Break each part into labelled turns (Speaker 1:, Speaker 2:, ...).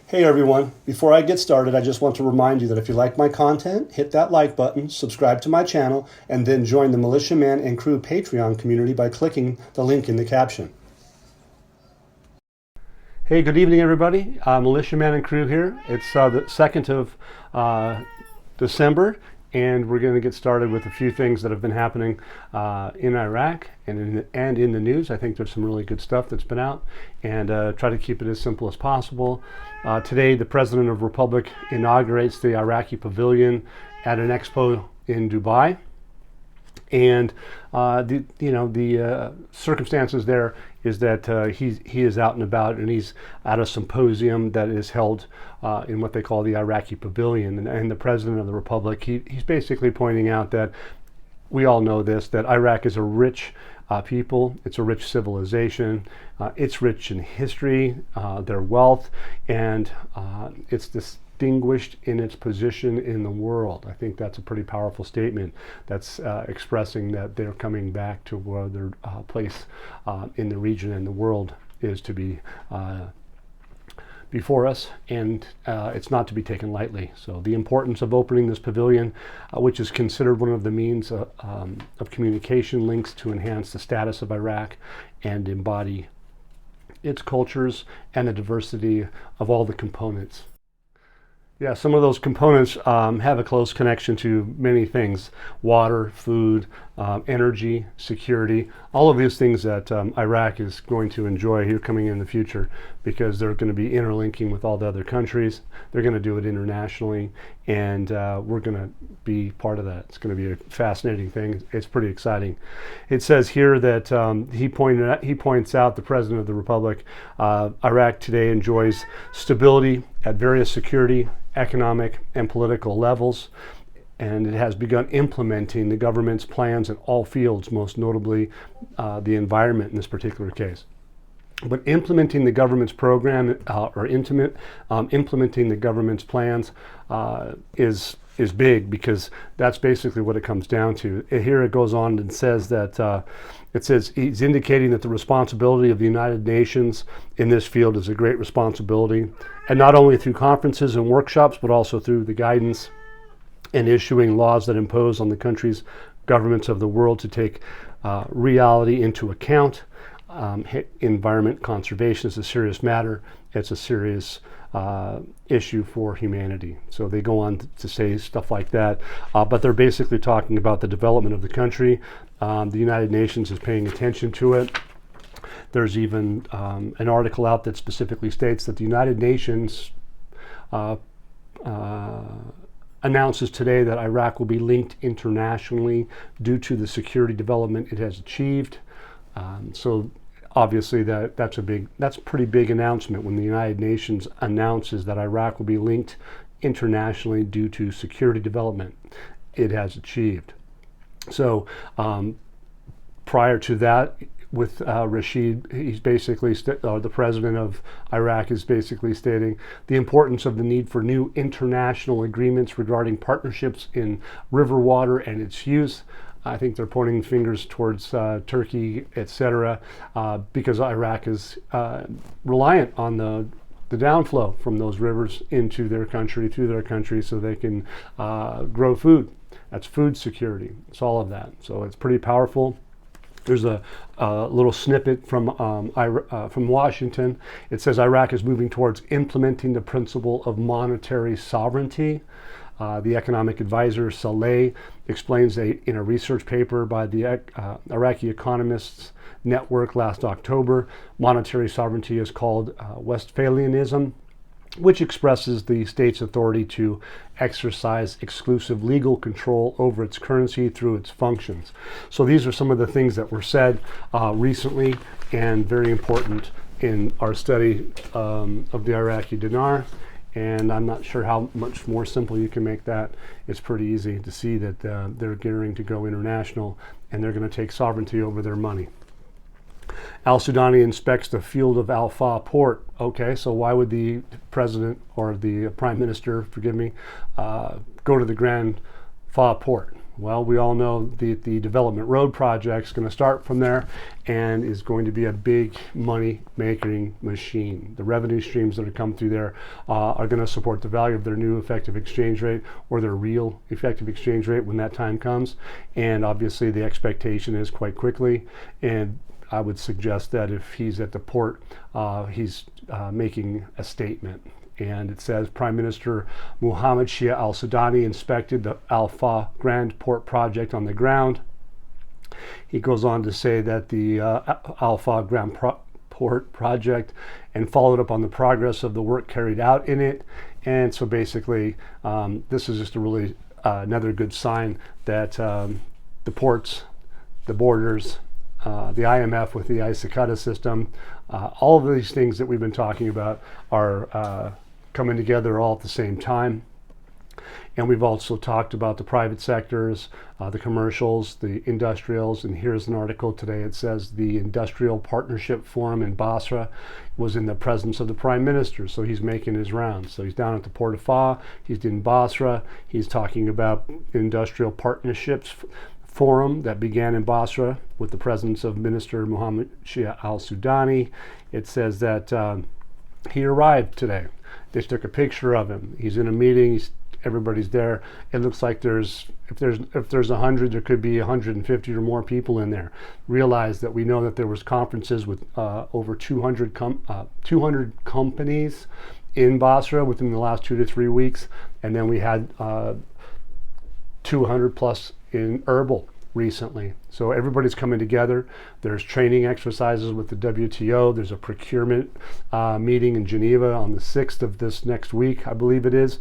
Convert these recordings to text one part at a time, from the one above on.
Speaker 1: Hey everyone, before I get started, I just want to remind you that if you like my content, hit that like button, subscribe to my channel, and then join the Militiaman and Crew Patreon community by clicking the link in the caption. Hey, good evening everybody. Militiaman and Crew here. It's the 2nd of December, and we're going to get started with a few things that have been happening in Iraq and in the news. I think there's some really good stuff that's been out, and try to keep it as simple as possible. Today, the President of the Republic inaugurates the Iraqi Pavilion at an expo in Dubai. And the circumstances there is that he is out and about, and he's at a symposium that is held in what they call the Iraqi Pavilion. And the President of the Republic, he's basically pointing out that we all know this, that Iraq is a rich people. It's a rich civilization. It's rich in history, their wealth, and it's distinguished in its position in the world. I think that's a pretty powerful statement that's expressing that they're coming back to where their place in the region and the world is to be before us, and it's not to be taken lightly. So the importance of opening this pavilion, which is considered one of the means of communication links to enhance the status of Iraq and embody its cultures and the diversity of all the components. Yeah, some of those components have a close connection to many things: water, food, energy, security, all of these things that Iraq is going to enjoy here coming in the future, because they're going to be interlinking with all the other countries. They're going to do it internationally, and we're going to be part of that. It's going to be a fascinating thing. It's pretty exciting. It says here that he points out, the President of the Republic, Iraq today enjoys stability at various security, economic, and political levels, and it has begun implementing the government's plans in all fields, most notably the environment in this particular case. But implementing the government's program implementing the government's plans is big, because that's basically what it comes down to. Here it goes on and says that he's indicating that the responsibility of the United Nations in this field is a great responsibility, and not only through conferences and workshops, but also through the guidance and issuing laws that impose on the countries, governments of the world to take reality into account. Environment conservation is a serious matter. It's a serious issue for humanity. So they go on to say stuff like that, but they're basically talking about the development of the country. The United Nations is paying attention to it. There's even an article out that specifically states that the United Nations announces today that Iraq will be linked internationally due to the security development it has achieved. So obviously that's a pretty big announcement when the United Nations announces that Iraq will be linked internationally due to security development it has achieved. So prior to that, with Rashid, he's basically the president of Iraq is basically stating the importance of the need for new international agreements regarding partnerships in river water and its use. I think they're pointing fingers towards Turkey, etc., because Iraq is reliant on the downflow from those rivers into their country, through their country, so they can grow food. That's food security. It's all of that. So it's pretty powerful. There's a little snippet from Washington. It says Iraq is moving towards implementing the principle of monetary sovereignty. The economic advisor Saleh explains in a research paper by the Iraqi Economists Network last October, monetary sovereignty is called Westphalianism, which expresses the state's authority to exercise exclusive legal control over its currency through its functions. So these are some of the things that were said recently and very important in our study of the Iraqi dinar. And I'm not sure how much more simple you can make that. It's pretty easy to see that they're gearing to go international, and they're going to take sovereignty over their money. Al-Sudani inspects the field of Al-Fa port. Okay, so why would the president or the prime minister, forgive me, go to the Grand Fa port? Well, we all know the development road project is going to start from there and is going to be a big money making machine. The revenue streams that are come through there are going to support the value of their new effective exchange rate or their real effective exchange rate when that time comes. And obviously the expectation is quite quickly. And I would suggest that if he's at the port, he's making a statement. And it says Prime Minister Mohammed Shia al-Sudani inspected the Al-Fa Grand Port project on the ground. He goes on to say that the Al-Fa Grand Port project and followed up on the progress of the work carried out in it. And so basically, this is just a really another good sign that the ports, the borders, the IMF with the ISACADA system, all of these things that we've been talking about are coming together all at the same time. And we've also talked about the private sectors, the commercials, the industrials, and here's an article today. It says the Industrial Partnership Forum in Basra was in the presence of the Prime Minister, so he's making his rounds. So he's down at the Port of Fa, he's in Basra, he's talking about Industrial Partnerships Forum that began in Basra with the presence of Minister Mohammed Shia al-Sudani. It says that he arrived today. They took a picture of him. He's in a meeting. Everybody's there. It looks like if there's 100, there could be 150 or more people in there. Realize that we know that there was conferences with over 200 companies in Basra within the last 2 to 3 weeks, and then we had 200 plus in Erbil recently. So everybody's coming together. There's training exercises with the WTO. There's a procurement meeting in Geneva on the 6th of this next week, I believe it is.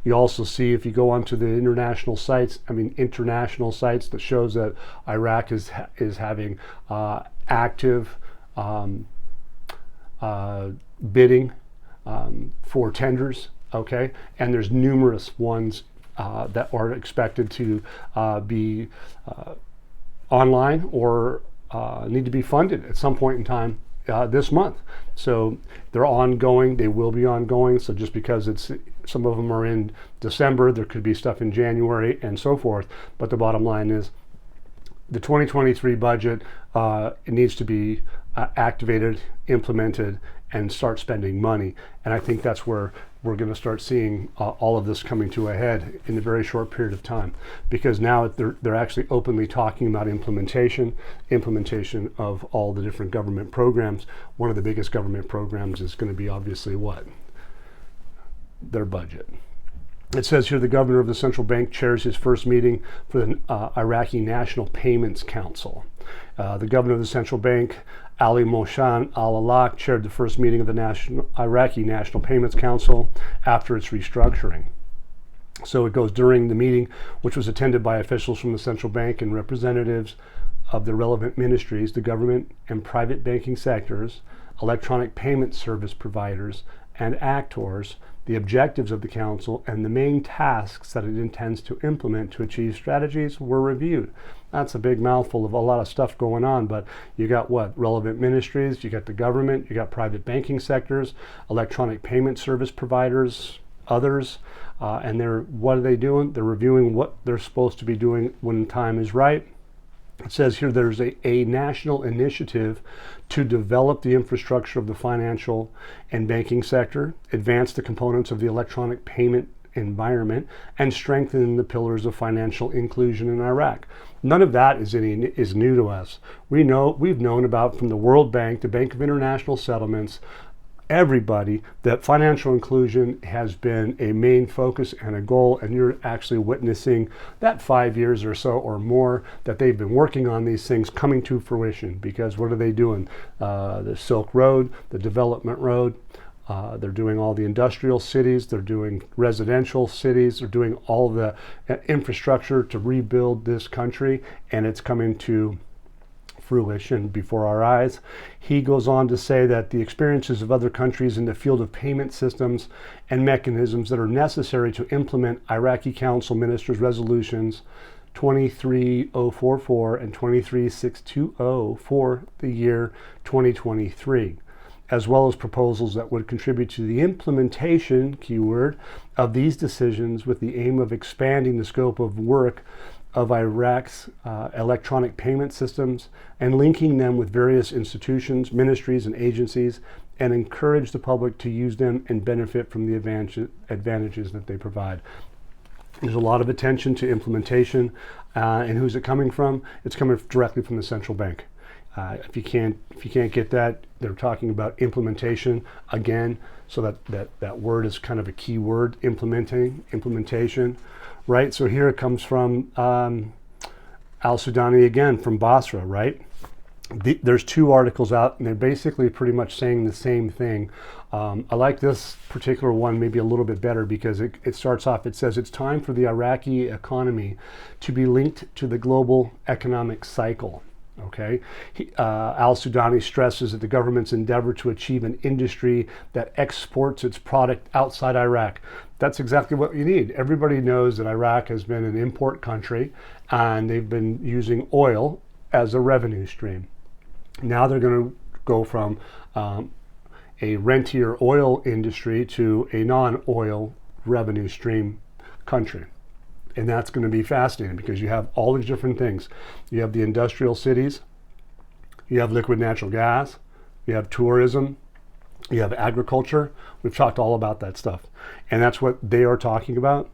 Speaker 1: You also see, if you go onto the international sites that shows that Iraq is having active bidding for tenders, okay? And there's numerous ones that are expected to be online or need to be funded at some point in time this month. So they're ongoing. They will be ongoing. So just because some of them are in December, there could be stuff in January and so forth. But the bottom line is the 2023 budget, it needs to be activated, implemented, and start spending money. And I think that's where we're going to start seeing all of this coming to a head in a very short period of time, because now they're actually openly talking about implementation of all the different government programs. One of the biggest government programs is going to be obviously what? Their budget. It says here the governor of the central bank chairs his first meeting for the Iraqi National Payments Council. The governor of the central bank, Ali Moshan al-Alak, chaired the first meeting of the Iraqi National Payments Council after its restructuring. So it goes during the meeting, which was attended by officials from the central bank and representatives of the relevant ministries, the government and private banking sectors, electronic payment service providers, and actors, the objectives of the council, and the main tasks that it intends to implement to achieve strategies were reviewed. That's a big mouthful of a lot of stuff going on, but you got what? Relevant ministries, you got the government, you got private banking sectors, electronic payment service providers, others, and what are they doing? They're reviewing what they're supposed to be doing when the time is right. It says here there's a national initiative to develop the infrastructure of the financial and banking sector, advance the components of the electronic payment environment, and strengthen the pillars of financial inclusion in Iraq. None of that is new to us. We've known about from the World Bank, the Bank of International Settlements, everybody, that financial inclusion has been a main focus and a goal, and you're actually witnessing that 5 years or so or more that they've been working on these things coming to fruition. Because what are they doing? The Silk Road, the Development Road, they're doing all the industrial cities, they're doing residential cities, they're doing all the infrastructure to rebuild this country, and it's coming to fruition before our eyes. He goes on to say that the experiences of other countries in the field of payment systems and mechanisms that are necessary to implement Iraqi Council Ministers' resolutions 23044 and 23620 for the year 2023. as well as proposals that would contribute to the implementation, keyword, of these decisions with the aim of expanding the scope of work of Iraq's electronic payment systems and linking them with various institutions, ministries, and agencies, and encourage the public to use them and benefit from the advantages that they provide. There's a lot of attention to implementation, and who's it coming from? It's coming directly from the central bank. If you can't get that, they're talking about implementation again. So that word is kind of a key word, implementation, right? So here it comes from Al-Sudani again, from Basra, right? There's two articles out, and they're basically pretty much saying the same thing. I like this particular one maybe a little bit better because it starts off, it says, it's time for the Iraqi economy to be linked to the global economic cycle. Okay, Al-Sudani stresses that the government's endeavor to achieve an industry that exports its product outside Iraq. That's exactly what you need. Everybody knows that Iraq has been an import country, and they've been using oil as a revenue stream. Now they're going to go from a rentier oil industry to a non-oil revenue stream country. And that's going to be fascinating because you have all these different things. You have the industrial cities, you have liquid natural gas, you have tourism, you have agriculture. We've talked all about that stuff. And that's what they are talking about.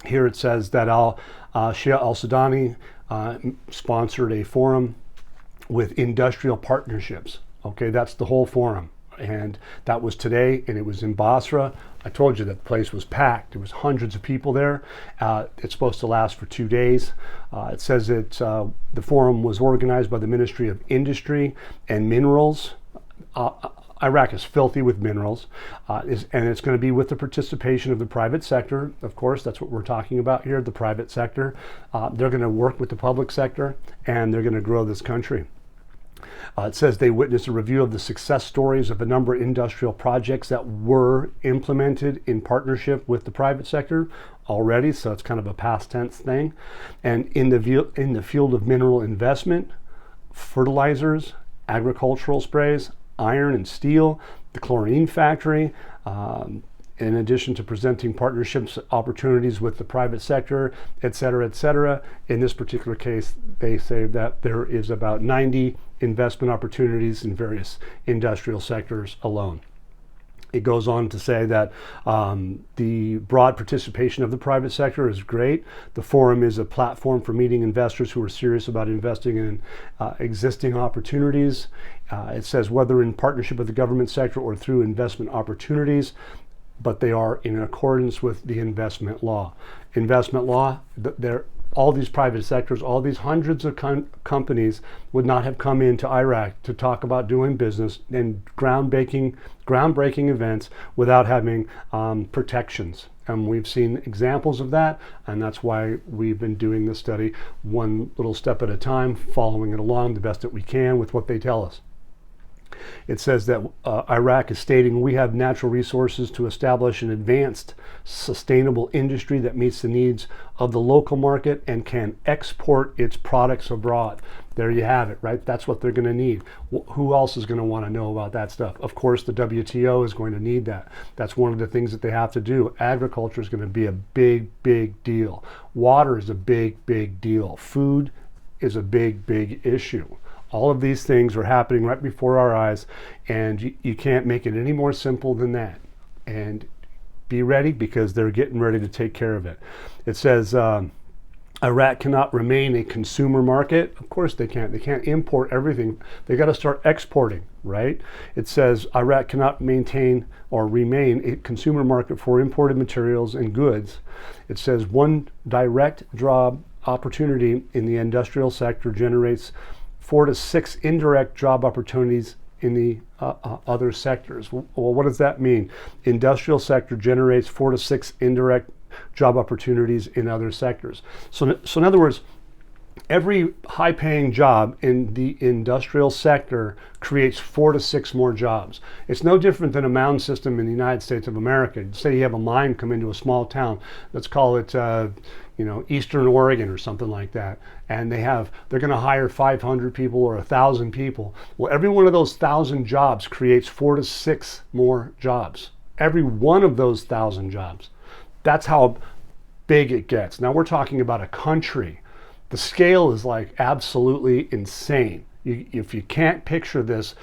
Speaker 1: Here it says that Shia al-Sudani sponsored a forum with industrial partnerships. Okay, that's the whole forum. And that was today, and it was in Basra. I told you that the place was packed. There was hundreds of people there. It's supposed to last for 2 days. It says that the forum was organized by the Ministry of Industry and Minerals. Iraq is filthy with minerals, and it's going to be with the participation of the private sector. Of course, that's what we're talking about here, the private sector. They're going to work with the public sector, and they're going to grow this country. It says they witnessed a review of the success stories of a number of industrial projects that were implemented in partnership with the private sector already, so it's kind of a past tense thing. And in the field of mineral investment, fertilizers, agricultural sprays, iron and steel, the chlorine factory, in addition to presenting partnerships opportunities with the private sector, et cetera, in this particular case, they say that there is about 90 investment opportunities in various industrial sectors alone. It goes on to say that the broad participation of the private sector is great. The forum is a platform for meeting investors who are serious about investing in existing opportunities. It says whether in partnership with the government sector or through investment opportunities, but they are in accordance with the investment law. Investment law, all these private sectors, all these hundreds of companies would not have come into Iraq to talk about doing business and groundbreaking events without having protections. And we've seen examples of that, and that's why we've been doing this study one little step at a time, following it along the best that we can with what they tell us. It says that Iraq is stating we have natural resources to establish an advanced, sustainable industry that meets the needs of the local market and can export its products abroad. There you have it, right? That's what they're going to need. Who else is going to want to know about that stuff? Of course, the WTO is going to need that. That's one of the things that they have to do. Agriculture is going to be a big, big deal. Water is a big, big deal. Food is a big, big issue. All of these things are happening right before our eyes, and you can't make it any more simple than that. And be ready, because they're getting ready to take care of it. It says Iraq cannot remain a consumer market. Of course they can't. They can't import everything. They got to start exporting, right? It says Iraq cannot maintain or remain a consumer market for imported materials and goods. It says one direct job opportunity in the industrial sector generates 4 to 6 indirect job opportunities in the other sectors. Well, what does that mean? Industrial sector generates 4 to 6 indirect job opportunities in other sectors. So in other words, every high-paying job in the industrial sector creates 4 to 6 more jobs. It's no different than a mound system in the United States of America. Say you have a mine come into a small town, let's call it Eastern Oregon or something like that, and they're going to hire 500 people or 1,000 people. Well, every one of those 1,000 jobs creates 4 to 6 more jobs. Every one of those 1,000 jobs. That's how big it gets. Now we're talking about a country. The scale is like absolutely insane. If you can't picture this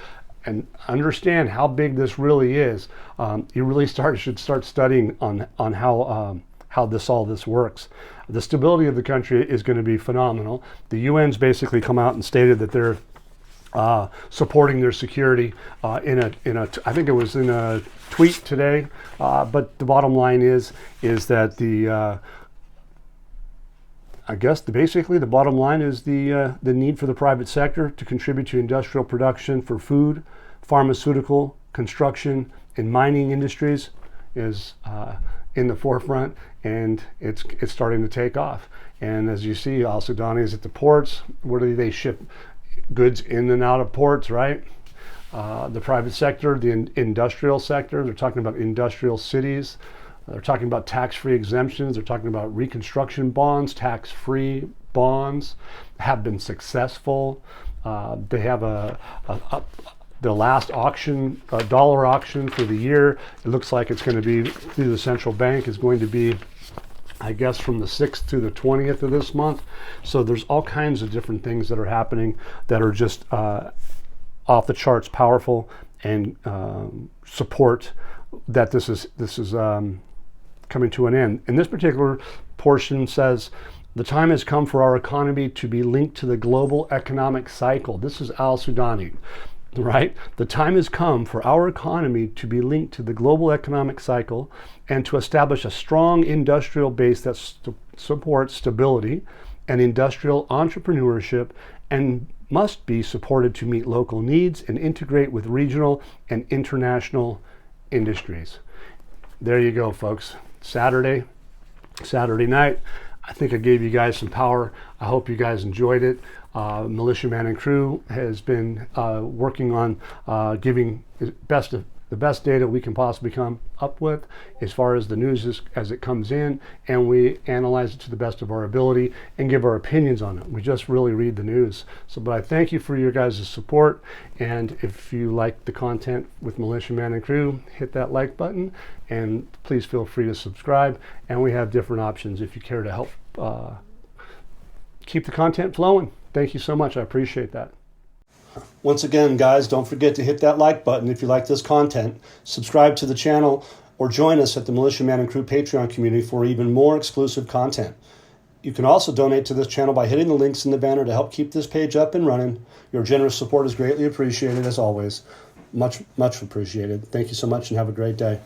Speaker 1: and understand how big this really is, you really should start studying on how all this works. The stability of the country is going to be phenomenal. The UN's basically come out and stated that they're supporting their security I think it was in a tweet today. But the bottom line is that basically the bottom line is the need for the private sector to contribute to industrial production for food, pharmaceutical, construction, and mining industries is in the forefront, and it's starting to take off. And as you see, Al Sudani is at the ports. Where do they ship goods in and out of ports, right? The private sector, the industrial sector, they're talking about industrial cities. They're talking about tax-free exemptions. They're talking about reconstruction bonds, tax-free bonds have been successful. They have the last auction, dollar auction for the year. It looks like it's going to be through the central bank is going to be, I guess, from the 6th to the 20th of this month. So there's all kinds of different things that are happening that are just off the charts powerful, and support that this is coming to an end. And this particular portion says, the time has come for our economy to be linked to the global economic cycle. This is Al Sudani, right? The time has come for our economy to be linked to the global economic cycle and to establish a strong industrial base that supports stability and industrial entrepreneurship, and must be supported to meet local needs and integrate with regional and international industries. There you go, folks. Saturday night. I think I gave you guys some power. I hope you guys enjoyed it. Militia Man and Crew has been working on giving the best data we can possibly come up with as far as the news as it comes in, and we analyze it to the best of our ability and give our opinions on it. We just really read the news. But I thank you for your guys' support, and if you like the content with Militia Man and Crew, hit that like button, and please feel free to subscribe. And we have different options if you care to help keep the content flowing. Thank you so much. I appreciate that. Once again, guys, don't forget to hit that like button if you like this content, subscribe to the channel, or join us at the Militia Man and Crew Patreon community for even more exclusive content. You can also donate to this channel by hitting the links in the banner to help keep this page up and running. Your generous support is greatly appreciated, as always. Much, much appreciated. Thank you so much, and have a great day.